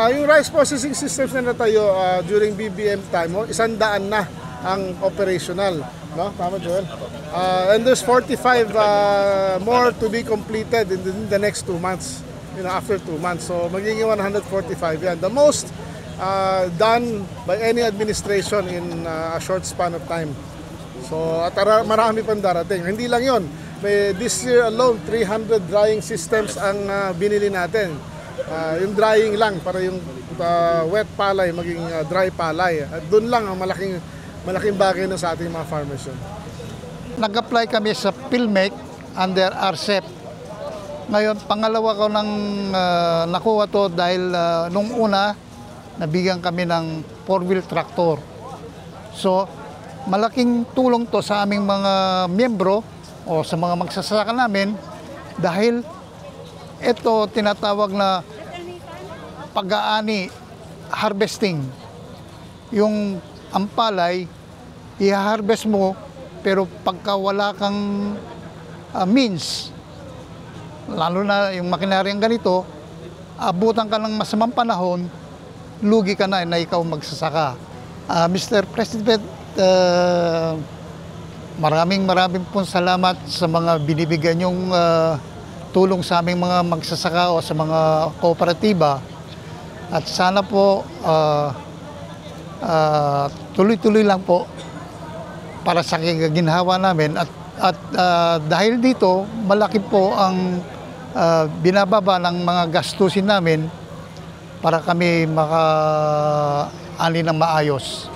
Yung rice processing systems na natayo during BBM time, 100 na ang operational. No? Tama, Joel? And there's 45 more to be completed in the next 2 months. After 2 months. So magiging 145 yan. The most done by any administration in a short span of time. So at marami pang darating. Hindi lang yon. This year alone, 300 drying systems ang binili natin. Yung drying lang para yung wet palay maging dry palay. At doon lang ang malaking bagay na sa ating mga farmers yun. Nag-apply kami sa PhilMec under RCEP. Ngayon, pangalawa ko nang nakuha to dahil nung una, nabigyan kami ng 4-wheel tractor. So, malaking tulong to sa aming mga miyembro o sa mga magsasaka namin dahil ito tinatawag na pag-aani, harvesting. Yung ampalay, i-harvest mo, pero pagka wala kang means, lalo na yung makinaryang ganito, abutan ka ng masamang panahon, lugi ka na ikaw magsasaka. Mr. President, maraming pong salamat sa mga binibigyan yung tulong sa aming mga magsasaka o sa mga kooperatiba. At sana po tuloy-tuloy lang po para sa ginhawa namin. At dahil dito, malaki po ang binababa ng mga gastusin namin para kami maka-ani ng maayos.